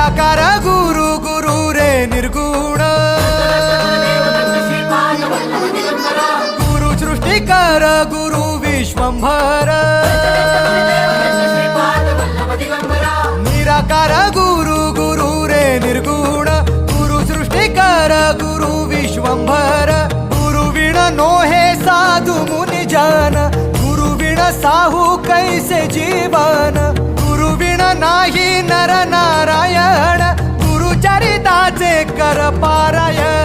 निराकार गुरु गुरु रे निर्गुण गुरु सृष्टिकर गुरु विश्वंभर निराकार गुरु गुरु रे निर्गुण गुरु सृष्टिकर गुरु विश्वंभर गुरु विण नोहे साधु मुनि जन गुरु विण साहू कैसे जीवन गुरु विण नाही नर नारायण गुरु चरिताचे कर पारायण